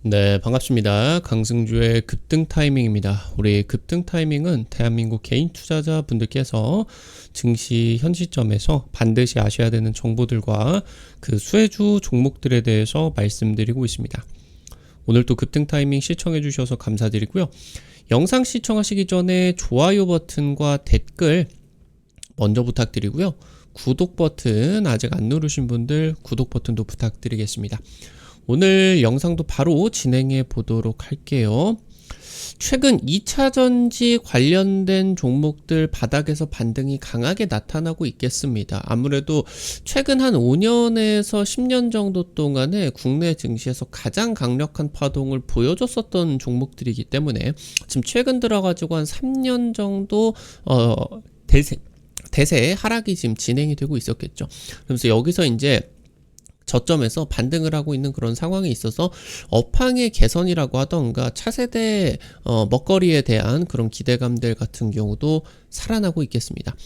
네, 반갑습니다. 강승주의 급등 타이밍입니다. 우리 급등 타이밍은 대한민국 개인 투자자 분들께서 증시 현 시점에서 반드시 아셔야 되는 정보들과 그 수혜주 종목들에 대해서 말씀드리고 있습니다. 오늘도 급등 타이밍 시청해 주셔서 감사드리고요. 영상 시청하시기 전에 좋아요 버튼과 댓글 먼저 부탁드리고요. 구독 버튼 아직 안 누르신 분들 구독 버튼도 부탁드리겠습니다. 오늘 영상도 바로 진행해 보도록 할게요. 최근 2차전지 관련된 종목들 바닥에서 반등이 강하게 나타나고 있겠습니다. 아무래도 최근 한 5년에서 10년 정도 동안에 국내 증시에서 가장 강력한 파동을 보여줬었던 종목들이기 때문에 지금 최근 들어가지고 한 3년 정도 대세 하락이 지금 진행이 되고 있었겠죠. 그래서 여기서 이제 저점에서 반등을 하고 있는 그런 상황에 있어서 업황의 개선이라고 하던가 차세대 먹거리에 대한 그런 기대감들 같은 경우도 살아나고 있겠습니다.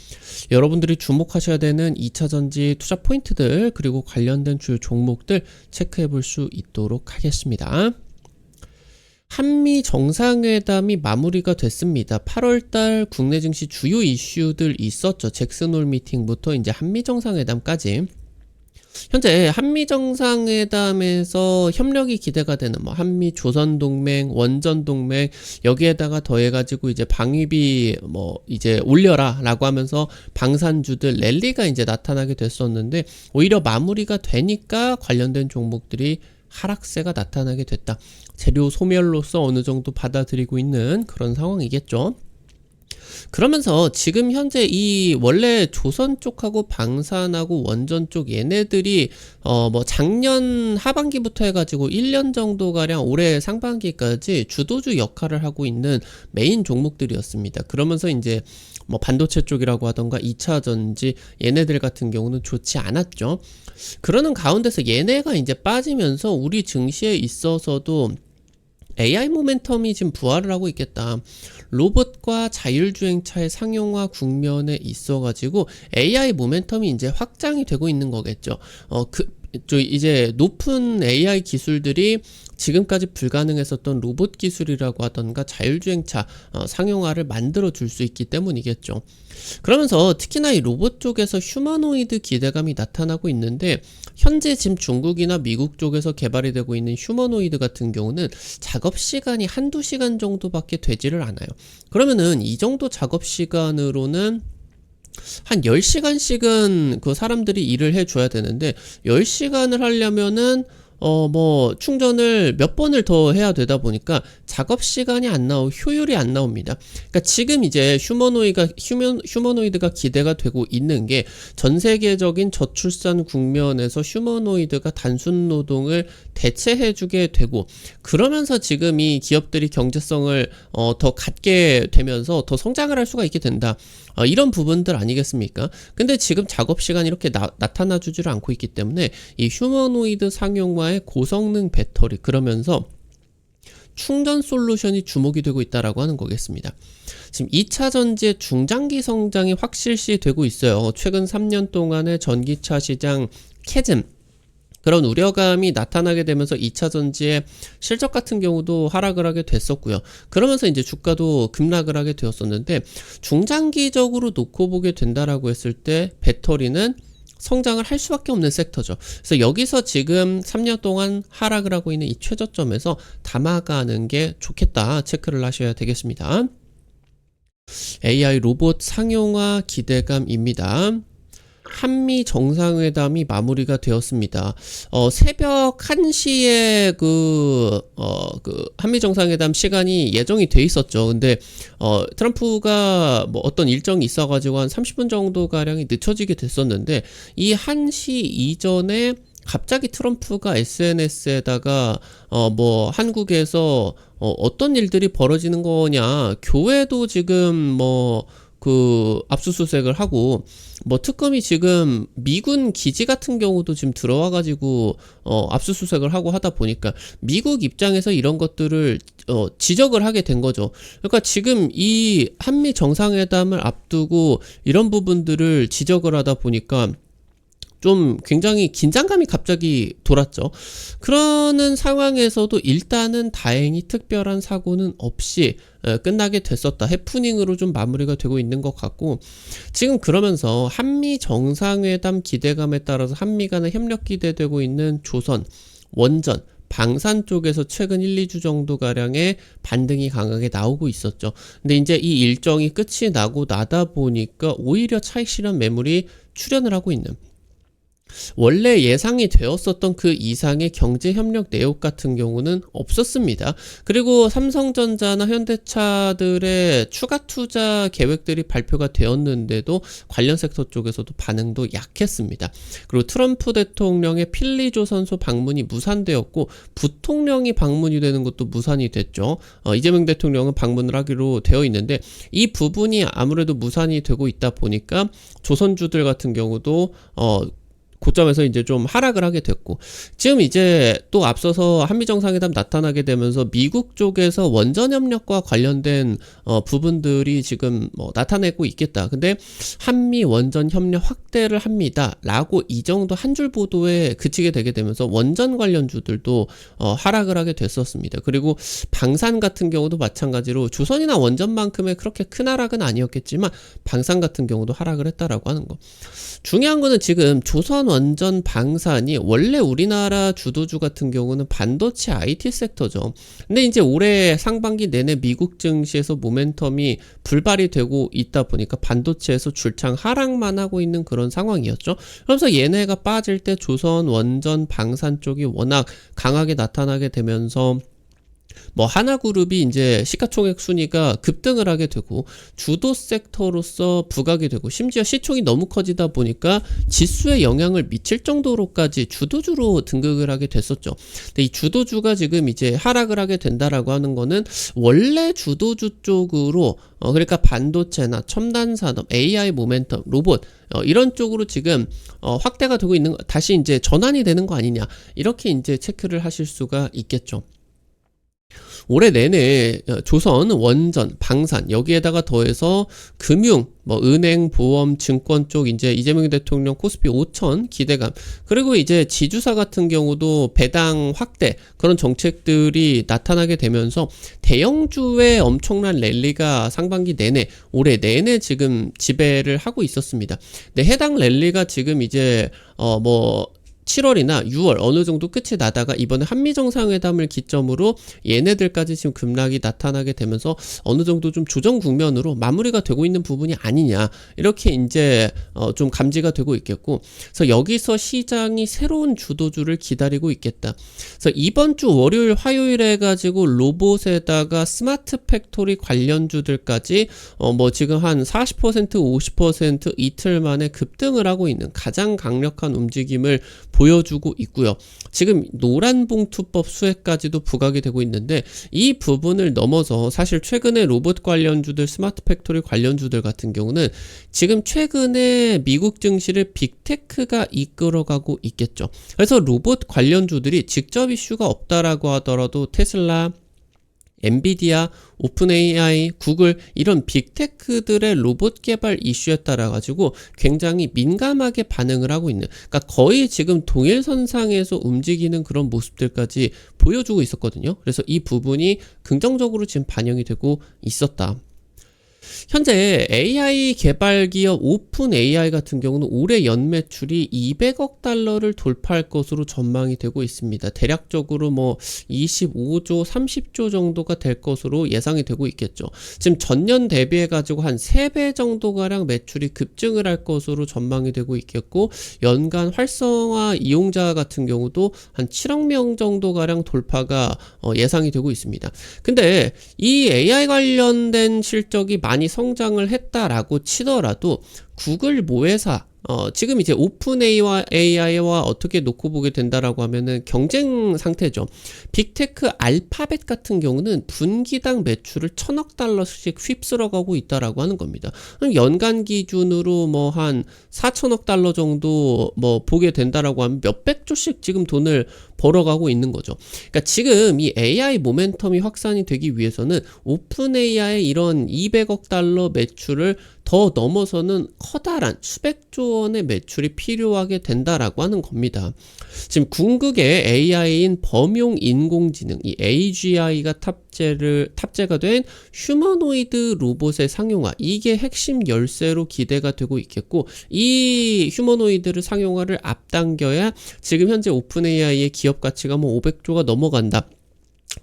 여러분들이 주목하셔야 되는 2차전지 투자 포인트들 그리고 관련된 주요 종목들 체크해 볼 수 있도록 하겠습니다. 한미 정상회담이 마무리가 됐습니다. 8월달 국내 증시 주요 이슈들 있었죠. 잭슨홀 미팅부터 이제 한미 정상회담까지. 현재 한미 정상회담에서 협력이 기대가 되는 한미 조선동맹, 원전동맹 여기에다가 더해가지고 이제 방위비 이제 올려라라고 하면서 방산주들 랠리가 이제 나타나게 됐었는데 오히려 마무리가 되니까 관련된 종목들이 하락세가 나타나게 됐다. 재료 소멸로서 어느 정도 받아들이고 있는 그런 상황이겠죠. 그러면서 지금 현재 이 원래 조선 쪽하고 방산하고 원전 쪽 얘네들이 작년 하반기부터 해가지고 1년 정도 가량 올해 상반기까지 주도주 역할을 하고 있는 메인 종목들이었습니다. 그러면서 이제 반도체 쪽이라고 하던가 2차 전지 얘네들 같은 경우는 좋지 않았죠. 그러는 가운데서 얘네가 이제 빠지면서 우리 증시에 있어서도 AI 모멘텀이 지금 부활을 하고 있겠다. 로봇과 자율주행차의 상용화 국면에 있어가지고 AI 모멘텀이 이제 확장이 되고 있는 거겠죠. 이제 높은 AI 기술들이 지금까지 불가능했었던 로봇 기술이라고 하던가 자율주행차 상용화를 만들어 줄 수 있기 때문이겠죠. 그러면서 특히나 이 로봇 쪽에서 휴머노이드 기대감이 나타나고 있는데 현재 지금 중국이나 미국 쪽에서 개발이 되고 있는 휴머노이드 같은 경우는 작업 시간이 한두 시간 정도밖에 되지를 않아요. 그러면은 이 정도 작업 시간으로는 한 10시간씩은 그 사람들이 일을 해줘야 되는데 10시간을 하려면은 충전을 몇 번을 더 해야 되다 보니까 작업 시간이 안 나오고 효율이 안 나옵니다. 그러니까 지금 이제 휴머노이드가 기대가 되고 있는 게 전 세계적인 저출산 국면에서 휴머노이드가 단순 노동을 대체해주게 되고 그러면서 지금 이 기업들이 경제성을 더 갖게 되면서 더 성장을 할 수가 있게 된다. 이런 부분들 아니겠습니까? 근데 지금 작업 시간이 이렇게 나타나 주지를 않고 있기 때문에 이 휴머노이드 상용화의 고성능 배터리 그러면서 충전 솔루션이 주목이 되고 있다라고 하는 거겠습니다. 지금 2차 전지의 중장기 성장이 확실시 되고 있어요. 최근 3년 동안의 전기차 시장 캐즘 그런 우려감이 나타나게 되면서 2차 전지의 실적 같은 경우도 하락을 하게 됐었고요. 그러면서 이제 주가도 급락을 하게 되었었는데 중장기적으로 놓고 보게 된다라고 했을 때 배터리는 성장을 할 수밖에 없는 섹터죠. 그래서 여기서 지금 3년 동안 하락을 하고 있는 이 최저점에서 담아가는 게 좋겠다 체크를 하셔야 되겠습니다. AI 로봇 상용화 기대감입니다. 한미 정상회담이 마무리가 되었습니다. 새벽 1시에 한미 정상회담 시간이 예정이 돼 있었죠. 근데 트럼프가 어떤 일정이 있어가지고 한 30분 정도 가량이 늦춰지게 됐었는데 이 1시 이전에 갑자기 트럼프가 SNS에다가 한국에서 어떤 일들이 벌어지는 거냐, 교회도 지금 압수수색을 하고 특검이 지금 미군 기지 같은 경우도 지금 들어와가지고 압수수색을 하고 하다 보니까 미국 입장에서 이런 것들을 지적을 하게 된 거죠. 그러니까 지금 이 한미 정상회담을 앞두고 이런 부분들을 지적을 하다 보니까 좀 굉장히 긴장감이 갑자기 돌았죠. 그러는 상황에서도 일단은 다행히 특별한 사고는 없이 끝나게 됐었다. 해프닝으로 좀 마무리가 되고 있는 것 같고, 지금 그러면서 한미 정상회담 기대감에 따라서 한미 간의 협력 기대되고 있는 조선, 원전, 방산 쪽에서 최근 1, 2주 정도가량의 반등이 강하게 나오고 있었죠. 근데 이제 이 일정이 끝이 나고 나다 보니까 오히려 차익 실현 매물이 출현을 하고 있는, 원래 예상이 되었었던 그 이상의 경제협력 내용 같은 경우는 없었습니다. 그리고 삼성전자나 현대차들의 추가 투자 계획들이 발표가 되었는데도 관련 섹터 쪽에서도 반응도 약했습니다. 그리고 트럼프 대통령의 필리조선소 방문이 무산되었고, 부통령이 방문이 되는 것도 무산이 됐죠. 이재명 대통령은 방문을 하기로 되어 있는데, 이 부분이 아무래도 무산이 되고 있다 보니까 조선주들 같은 경우도 고점에서 이제 좀 하락을 하게 됐고, 지금 이제 또 앞서서 한미정상회담 나타나게 되면서 미국 쪽에서 원전 협력과 관련된 부분들이 지금 나타내고 있겠다. 근데 한미 원전 협력 확대를 합니다 라고 이 정도 한 줄 보도에 그치게 되게 되면서 원전 관련주들도 하락을 하게 됐었습니다. 그리고 방산 같은 경우도 마찬가지로 조선이나 원전만큼의 그렇게 큰 하락은 아니었겠지만 방산 같은 경우도 하락을 했다라고 하는 거. 중요한 거는 지금 조선 원전 방산이 원래 우리나라 주도주 같은 경우는 반도체 IT 섹터죠. 근데 이제 올해 상반기 내내 미국 증시에서 모멘텀이 불발이 되고 있다 보니까 반도체에서 줄창 하락만 하고 있는 그런 상황이었죠. 그러면서 얘네가 빠질 때 조선 원전 방산 쪽이 워낙 강하게 나타나게 되면서 하나그룹이 이제 시가총액 순위가 급등을 하게 되고, 주도 섹터로서 부각이 되고, 심지어 시총이 너무 커지다 보니까 지수에 영향을 미칠 정도로까지 주도주로 등극을 하게 됐었죠. 근데 이 주도주가 지금 이제 하락을 하게 된다라고 하는 거는 원래 주도주 쪽으로 그러니까 반도체나 첨단 산업, AI 모멘텀, 로봇 이런 쪽으로 지금 확대가 되고 있는, 다시 이제 전환이 되는 거 아니냐, 이렇게 이제 체크를 하실 수가 있겠죠. 올해 내내 조선, 원전, 방산 여기에다가 더해서 금융, 은행, 보험, 증권 쪽 이제 이재명 대통령 코스피 5천 기대감, 그리고 이제 지주사 같은 경우도 배당 확대 그런 정책들이 나타나게 되면서 대형주의 엄청난 랠리가 상반기 내내, 올해 내내 지금 지배를 하고 있었습니다. 근데 해당 랠리가 지금 이제 7월이나 6월 어느 정도 끝이 나다가 이번에 한미정상회담을 기점으로 얘네들까지 지금 급락이 나타나게 되면서 어느 정도 좀 조정 국면으로 마무리가 되고 있는 부분이 아니냐, 이렇게 이제 좀 감지가 되고 있겠고, 그래서 여기서 시장이 새로운 주도주를 기다리고 있겠다. 그래서 이번 주 월요일, 화요일에 가지고 로봇에다가 스마트 팩토리 관련주들까지 지금 한 40%, 50% 이틀 만에 급등을 하고 있는 가장 강력한 움직임을 보여주고 있고요. 지금 노란봉투법 수혜까지도 부각이 되고 있는데, 이 부분을 넘어서 사실 최근에 로봇 관련주들, 스마트 팩토리 관련주들 같은 경우는 지금 최근에 미국 증시를 빅테크가 이끌어가고 있겠죠. 그래서 로봇 관련주들이 직접 이슈가 없다라고 하더라도 테슬라, 엔비디아, 오픈 AI, 구글 이런 빅테크들의 로봇 개발 이슈에 따라 가지고 굉장히 민감하게 반응을 하고 있는, 그러니까 거의 지금 동일선상에서 움직이는 그런 모습들까지 보여주고 있었거든요. 그래서 이 부분이 긍정적으로 지금 반영이 되고 있었다. 현재 AI 개발 기업 오픈 AI 같은 경우는 올해 연매출이 200억 달러를 돌파할 것으로 전망이 되고 있습니다. 대략적으로 25조, 30조 정도가 될 것으로 예상이 되고 있겠죠. 지금 전년 대비해 가지고 한 3배 정도가량 매출이 급증을 할 것으로 전망이 되고 있겠고, 연간 활성화 이용자 같은 경우도 한 7억 명 정도가량 돌파가 예상이 되고 있습니다. 근데 이 AI 관련된 실적이 많이 성장을 했다라고 치더라도 구글 모회사 지금 이제 오픈 AI와 어떻게 놓고 보게 된다라고 하면은 경쟁 상태죠. 빅테크 알파벳 같은 경우는 분기당 매출을 1,000억 달러씩 휩쓸어가고 있다라고 하는 겁니다. 연간 기준으로 한 4,000억 달러 정도 보게 된다라고 하면 몇백 조씩 지금 돈을 벌어가고 있는 거죠. 그러니까 지금 이 AI 모멘텀이 확산이 되기 위해서는 오픈 AI의 이런 200억 달러 매출을 더 넘어서는 커다란 수백조 원의 매출이 필요하게 된다라고 하는 겁니다. 지금 궁극의 AI인 범용 인공지능, 이 AGI가 탑재가 된 휴머노이드 로봇의 상용화, 이게 핵심 열쇠로 기대가 되고 있겠고, 이 휴머노이드를 상용화를 앞당겨야 지금 현재 오픈 AI의 기업 가치가 뭐 500조가 넘어간다,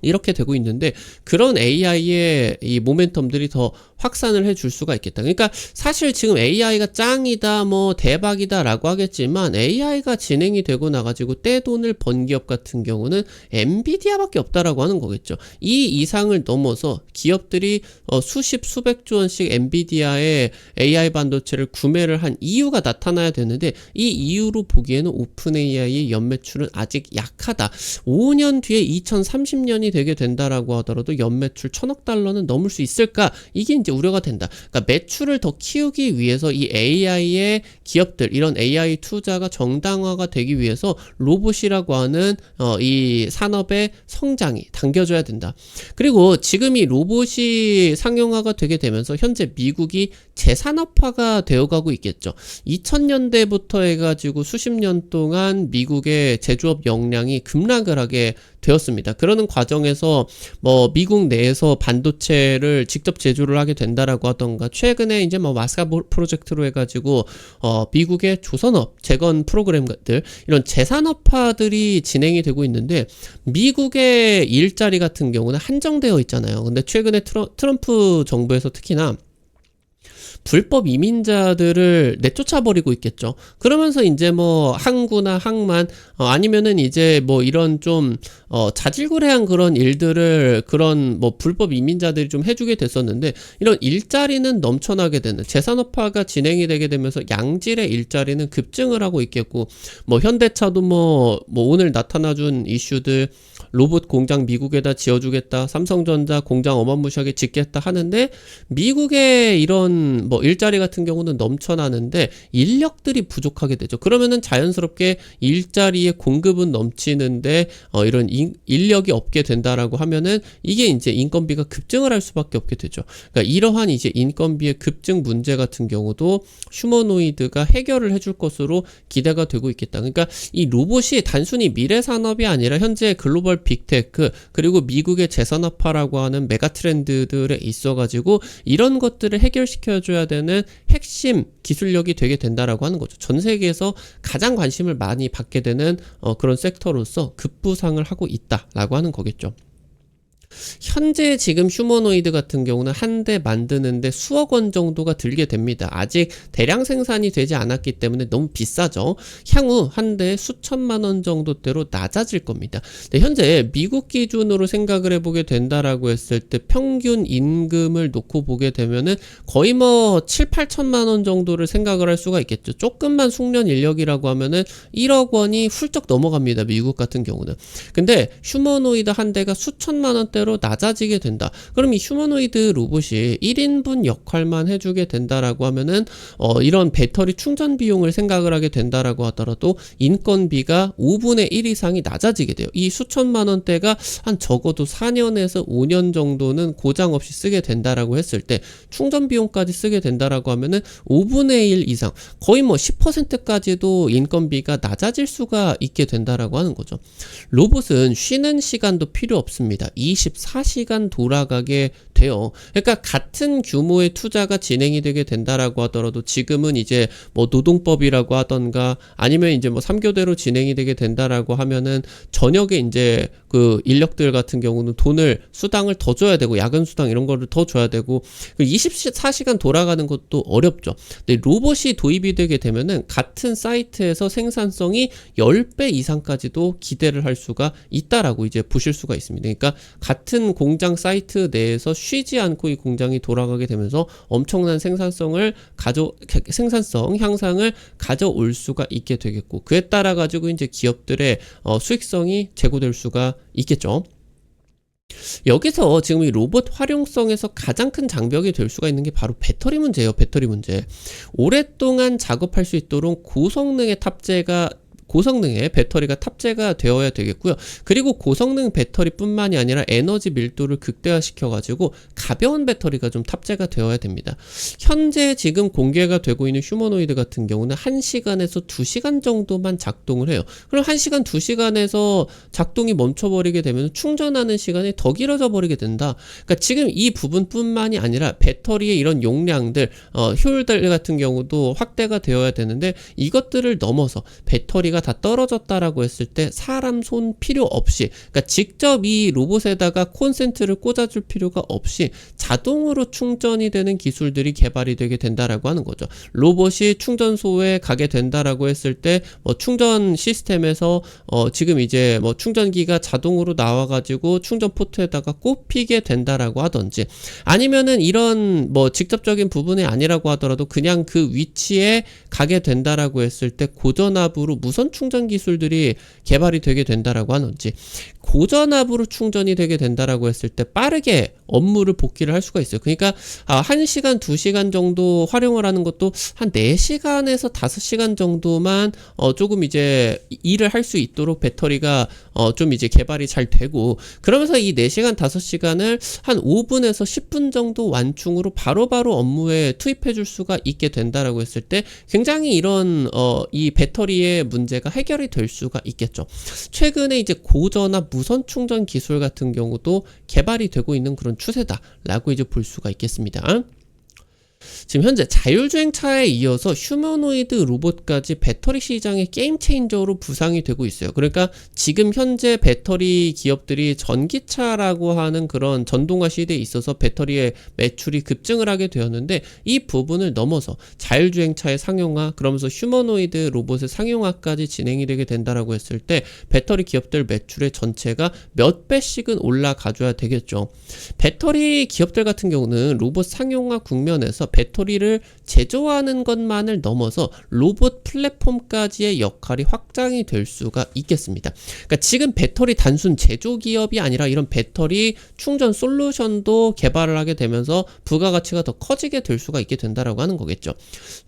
이렇게 되고 있는데, 그런 AI의 이 모멘텀들이 더 확산을 해줄 수가 있겠다. 그러니까 사실 지금 AI가 짱이다, 뭐 대박이다 라고 하겠지만, AI가 진행이 되고 나가지고 떼돈을 번 기업 같은 경우는 엔비디아밖에 없다라고 하는 거겠죠. 이 이상을 넘어서 기업들이 수십 수백조 원씩 엔비디아의 AI 반도체를 구매를 한 이유가 나타나야 되는데, 이 이유로 보기에는 오픈 AI의 연매출은 아직 약하다. 5년 뒤에 2030년이 되게 된다라고 하더라도 연매출 1000억 달러는 넘을 수 있을까? 이게 이제 우려가 된다. 그러니까 매출을 더 키우기 위해서 이 AI의 기업들, 이런 AI 투자가 정당화가 되기 위해서 로봇이라고 하는 이 산업의 성장이 당겨져야 된다. 그리고 지금 이 로봇이 상용화가 되게 되면서 현재 미국이 재산업화가 되어가고 있겠죠. 2000년대부터 해가지고 수십 년 동안 미국의 제조업 역량이 급락을 하게 되었습니다. 그러는 과정에서 뭐 미국 내에서 반도체를 직접 제조를 하게 된다라고 하던가, 최근에 이제 뭐 마스카 프로젝트로 해가지고 미국의 조선업 재건 프로그램들, 이런 재산업화들이 진행이 되고 있는데, 미국의 일자리 같은 경우는 한정되어 있잖아요. 근데 최근에 트럼프 정부에서 특히나 불법 이민자들을 내쫓아버리고 있겠죠. 그러면서 이제 뭐 항구나 항만, 아니면은 이제 뭐 이런 좀 자질구레한 그런 일들을, 그런 뭐 불법 이민자들이 좀 해주게 됐었는데, 이런 일자리는 넘쳐나게 되는, 재산업화가 진행이 되게 되면서 양질의 일자리는 급증을 하고 있겠고, 뭐 현대차도 뭐 오늘 나타나준 이슈들, 로봇 공장 미국에다 지어주겠다, 삼성전자 공장 어마무시하게 짓겠다 하는데, 미국의 이런 뭐 일자리 같은 경우는 넘쳐나는데 인력들이 부족하게 되죠. 그러면은 자연스럽게 일자리의 공급은 넘치는데 이런 인력이 없게 된다라고 하면은, 이게 이제 인건비가 급증을 할 수밖에 없게 되죠. 그러니까 이러한 이제 인건비의 급증 문제 같은 경우도 휴머노이드가 해결을 해줄 것으로 기대가 되고 있겠다. 그러니까 이 로봇이 단순히 미래 산업이 아니라 현재 글로벌 빅테크, 그리고 미국의 재산업화라고 하는 메가 트렌드들에 있어가지고 이런 것들을 해결시켜줘야 되는 핵심 기술력이 되게 된다라고 하는 거죠. 전 세계에서 가장 관심을 많이 받게 되는 그런 섹터로서 급부상을 하고 있다라고 하는 거겠죠. 현재 지금 휴머노이드 같은 경우는 한 대 만드는데 수억 원 정도가 들게 됩니다. 아직 대량 생산이 되지 않았기 때문에 너무 비싸죠. 향후 한 대에 수천만 원 정도대로 낮아질 겁니다. 네, 현재 미국 기준으로 생각을 해보게 된다라고 했을 때 평균 임금을 놓고 보게 되면은 거의 뭐 7, 8천만 원 정도를 생각을 할 수가 있겠죠. 조금만 숙련 인력이라고 하면은 1억 원이 훌쩍 넘어갑니다. 미국 같은 경우는. 근데 휴머노이드 한 대가 수천만 원대로 낮아지게 된다. 그럼 이 휴머노이드 로봇이 1인분 역할만 해주게 된다라고 하면은 이런 배터리 충전 비용을 생각을 하게 된다라고 하더라도 인건비가 5분의 1 이상이 낮아지게 돼요. 이 수천만 원대가 한 적어도 4년에서 5년 정도는 고장 없이 쓰게 된다라고 했을 때, 충전 비용까지 쓰게 된다라고 하면은 5분의 1 이상, 거의 뭐 10%까지도 인건비가 낮아질 수가 있게 된다라고 하는 거죠. 로봇은 쉬는 시간도 필요 없습니다. 24시간 돌아가게 돼요. 그러니까 같은 규모의 투자가 진행이 되게 된다라고 하더라도, 지금은 이제 뭐 노동법이라고 하던가, 아니면 이제 뭐 3교대로 진행이 되게 된다라고 하면은 저녁에 이제 그 인력들 같은 경우는 수당을 더 줘야 되고, 야근 수당 이런 거를 더 줘야 되고, 24시간 돌아가는 것도 어렵죠. 근데 로봇이 도입이 되게 되면은 같은 사이트에서 생산성이 10배 이상까지도 기대를 할 수가 있다라고 이제 보실 수가 있습니다. 그러니까 같은 공장 사이트 내에서 쉬지 않고 이 공장이 돌아가게 되면서 엄청난 생산성 향상을 가져올 수가 있게 되겠고, 그에 따라 가지고 이제 기업들의 수익성이 제고될 수가 있겠죠. 여기서 지금 이 로봇 활용성에서 가장 큰 장벽이 될 수가 있는 게 바로 배터리 문제예요. 배터리 문제. 오랫동안 작업할 수 있도록 고성능의 배터리가 탑재가 되어야 되겠고요. 그리고 고성능 배터리뿐만이 아니라 에너지 밀도를 극대화시켜 가지고 가벼운 배터리가 좀 탑재가 되어야 됩니다. 현재 지금 공개가 되고 있는 휴머노이드 같은 경우는 1시간에서 2시간 정도만 작동을 해요. 그럼 1시간, 2시간에서 작동이 멈춰버리게 되면 충전하는 시간이 더 길어져 버리게 된다. 그러니까 지금 이 부분뿐만이 아니라 배터리의 이런 용량들, 효율들 같은 경우도 확대가 되어야 되는데 이것들을 넘어서 배터리가 다 떨어졌다라고 했을 때 사람 손 필요 없이, 그러니까 직접 이 로봇에다가 콘센트를 꽂아줄 필요가 없이 자동으로 충전이 되는 기술들이 개발이 되게 된다라고 하는 거죠. 로봇이 충전소에 가게 된다라고 했을 때 충전 시스템에서 지금 이제 충전기가 자동으로 나와가지고 충전 포트에다가 꼽히게 된다라고 하던지, 아니면은 이런 직접적인 부분이 아니라고 하더라도 그냥 그 위치에 가게 된다라고 했을 때 고전압으로 무선 충전 기술들이 개발이 되게 된다라고 하는지, 고전압으로 충전이 되게 된다라고 했을 때 빠르게 업무를 복귀를 할 수가 있어요. 그러니까 1시간, 2시간 정도 활용을 하는 것도 한 4시간에서 5시간 정도만 조금 이제 일을 할 수 있도록 배터리가 좀 이제 개발이 잘 되고, 그러면서 이 4시간, 5시간을 한 5분에서 10분 정도 완충으로 바로바로 업무에 투입해 줄 수가 있게 된다라고 했을 때 굉장히 이런 이 배터리의 문제가 해결이 될 수가 있겠죠. 최근에 이제 고전압 무선 충전 기술 같은 경우도 개발이 되고 있는 그런 추세다라고 이제 볼 수가 있겠습니다. 지금 현재 자율주행차에 이어서 휴머노이드 로봇까지 배터리 시장의 게임 체인저로 부상이 되고 있어요. 그러니까 지금 현재 배터리 기업들이 전기차라고 하는 그런 전동화 시대에 있어서 배터리의 매출이 급증을 하게 되었는데, 이 부분을 넘어서 자율주행차의 상용화, 그러면서 휴머노이드 로봇의 상용화까지 진행이 되게 된다라고 했을 때 배터리 기업들 매출의 전체가 몇 배씩은 올라가줘야 되겠죠. 배터리 기업들 같은 경우는 로봇 상용화 국면에서 배터리를 제조하는 것만을 넘어서 로봇 플랫폼까지의 역할이 확장이 될 수가 있겠습니다. 그러니까 지금 배터리 단순 제조 기업이 아니라 이런 배터리 충전 솔루션도 개발을 하게 되면서 부가가치가 더 커지게 될 수가 있게 된다라고 하는 거겠죠.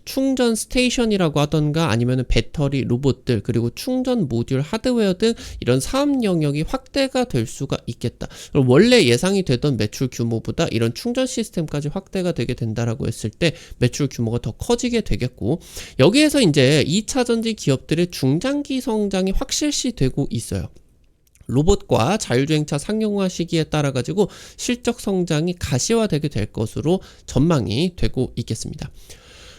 충전 스테이션이라고 하던가 아니면 배터리 로봇들, 그리고 충전 모듈 하드웨어 등 이런 사업 영역이 확대가 될 수가 있겠다. 원래 예상이 되던 매출 규모보다 이런 충전 시스템까지 확대가 되게 된다라고 했을 때 매출 규모가 더 커지게 되겠고, 여기에서 이제 2차전지 기업들의 중장기 성장이 확실시 되고 있어요. 로봇과 자율주행차 상용화 시기에 따라 가지고 실적 성장이 가시화되게 될 것으로 전망이 되고 있겠습니다.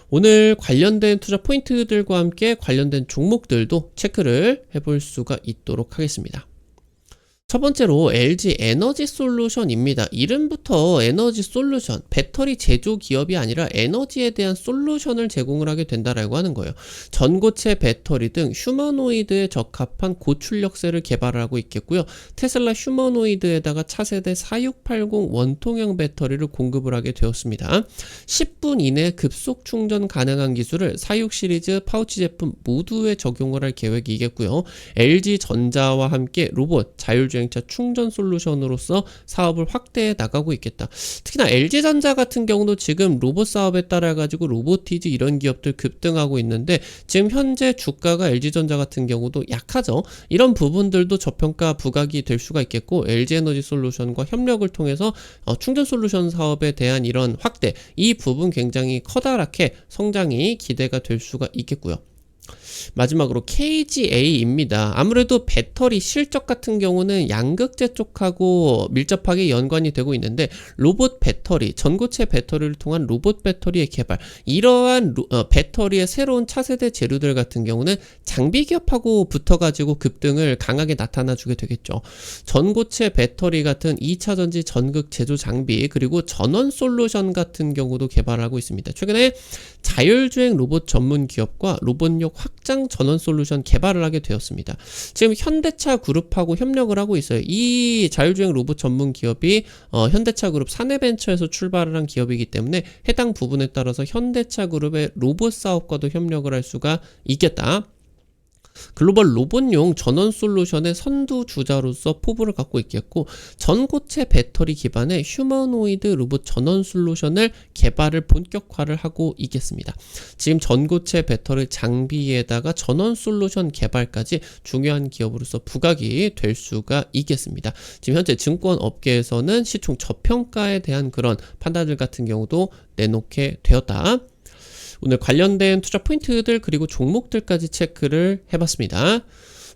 오늘 관련된 투자 포인트들과 함께 관련된 종목들도 체크를 해볼 수가 있도록 하겠습니다. 첫 번째로 LG 에너지 솔루션입니다. 이름부터 에너지 솔루션, 배터리 제조 기업이 아니라 에너지에 대한 솔루션을 제공을 하게 된다라고 하는 거예요. 전고체 배터리 등 휴머노이드에 적합한 고출력셀을 개발하고 있겠고요. 테슬라 휴머노이드에다가 차세대 4680 원통형 배터리를 공급을 하게 되었습니다. 10분 이내 급속 충전 가능한 기술을 46 시리즈 파우치 제품 모두에 적용을 할 계획이겠고요. LG전자와 함께 로봇, 자율주행차 충전 솔루션으로서 사업을 확대해 나가고 있겠다. 특히나 LG전자 같은 경우도 지금 로봇 사업에 따라 가지고 로보티즈 이런 기업들 급등하고 있는데, 지금 현재 주가가 LG전자 같은 경우도 약하죠. 이런 부분들도 저평가 부각이 될 수가 있겠고, LG에너지 솔루션과 협력을 통해서 충전 솔루션 사업에 대한 이런 확대, 이 부분 굉장히 커다랗게 성장이 기대가 될 수가 있겠고요. 마지막으로 KGA입니다. 아무래도 배터리 실적 같은 경우는 양극재 쪽하고 밀접하게 연관이 되고 있는데, 로봇 배터리, 전고체 배터리를 통한 로봇 배터리의 개발, 이러한 배터리의 새로운 차세대 재료들 같은 경우는 장비 기업하고 붙어가지고 급등을 강하게 나타나주게 되겠죠. 전고체 배터리 같은 2차전지 전극 제조 장비, 그리고 전원 솔루션 같은 경우도 개발하고 있습니다. 최근에 자율주행 로봇 전문 기업과 로봇용 확장 전원 솔루션 개발을 하게 되었습니다. 지금 현대차 그룹하고 협력을 하고 있어요. 이 자율주행 로봇 전문 기업이 현대차 그룹 사내벤처에서 출발을 한 기업이기 때문에 해당 부분에 따라서 현대차 그룹의 로봇 사업과도 협력을 할 수가 있겠다. 글로벌 로봇용 전원 솔루션의 선두주자로서 포부를 갖고 있겠고, 전고체 배터리 기반의 휴머노이드 로봇 전원 솔루션을 개발을 본격화를 하고 있겠습니다. 지금 전고체 배터리 장비에다가 전원 솔루션 개발까지 중요한 기업으로서 부각이 될 수가 있겠습니다. 지금 현재 증권 업계에서는 시총 저평가에 대한 그런 판단들 같은 경우도 내놓게 되었다. 오늘 관련된 투자 포인트들 그리고 종목들까지 체크를 해봤습니다.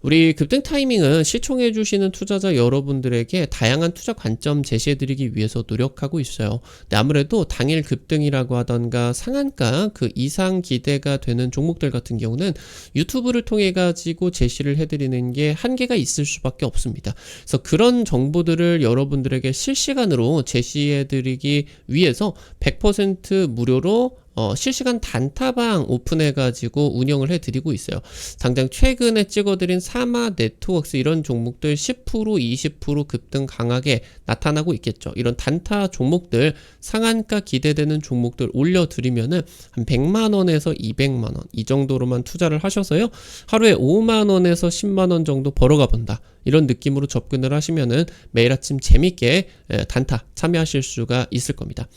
우리 급등 타이밍은 시청해 주시는 투자자 여러분들에게 다양한 투자 관점 제시해드리기 위해서 노력하고 있어요. 근데 아무래도 당일 급등이라고 하던가 상한가 그 이상 기대가 되는 종목들 같은 경우는 유튜브를 통해 가지고 제시를 해드리는 게 한계가 있을 수밖에 없습니다. 그래서 그런 정보들을 여러분들에게 실시간으로 제시해드리기 위해서 100% 무료로 실시간 단타방 오픈해가지고 운영을 해드리고 있어요. 당장 최근에 찍어드린 사마 네트워크스 이런 종목들 10% 20% 급등 강하게 나타나고 있겠죠. 이런 단타 종목들 상한가 기대되는 종목들 올려드리면은 한 100만원에서 200만원 이 정도로만 투자를 하셔서요. 하루에 5만원에서 10만원 정도 벌어가 본다. 이런 느낌으로 접근을 하시면은 매일 아침 재밌게 단타 참여하실 수가 있을 겁니다.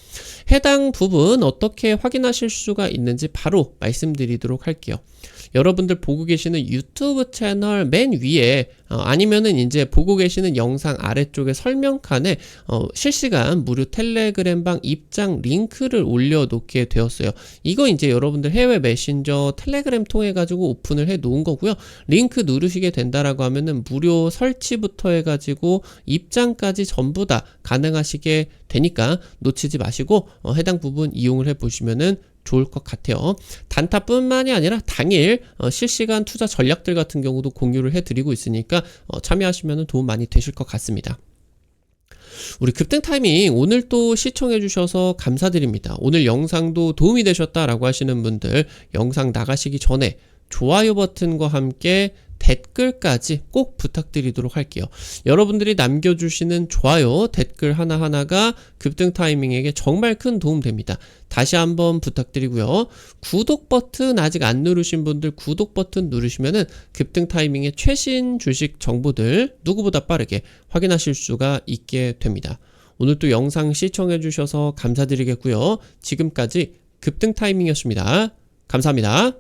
해당 부분 어떻게 확인하실 수가 있는지 바로 말씀드리도록 할게요. 여러분들 보고 계시는 유튜브 채널 맨 위에 아니면은 이제 보고 계시는 영상 아래쪽에 설명칸에 실시간 무료 텔레그램방 입장 링크를 올려놓게 되었어요. 이거 이제 여러분들 해외 메신저 텔레그램 통해 가지고 오픈을 해 놓은 거고요. 링크 누르시게 된다라고 하면은 무료 설치부터 해가지고 입장까지 전부 다 가능하시게 되니까 놓치지 마시고 해당 부분 이용을 해 보시면은 좋을 것 같아요. 단타뿐만이 아니라 당일 실시간 투자 전략들 같은 경우도 공유를 해드리고 있으니까 참여하시면 도움 많이 되실 것 같습니다. 우리 급등 타이밍 오늘 또 시청해주셔서 감사드립니다. 오늘 영상도 도움이 되셨다라고 하시는 분들 영상 나가시기 전에 좋아요 버튼과 함께 댓글까지 꼭 부탁드리도록 할게요. 여러분들이 남겨주시는 좋아요, 댓글 하나하나가 급등 타이밍에게 정말 큰 도움 됩니다. 다시 한번 부탁드리고요. 구독 버튼 아직 안 누르신 분들 구독 버튼 누르시면은 급등 타이밍의 최신 주식 정보들 누구보다 빠르게 확인하실 수가 있게 됩니다. 오늘 또 영상 시청해주셔서 감사드리겠고요. 지금까지 급등 타이밍이었습니다. 감사합니다.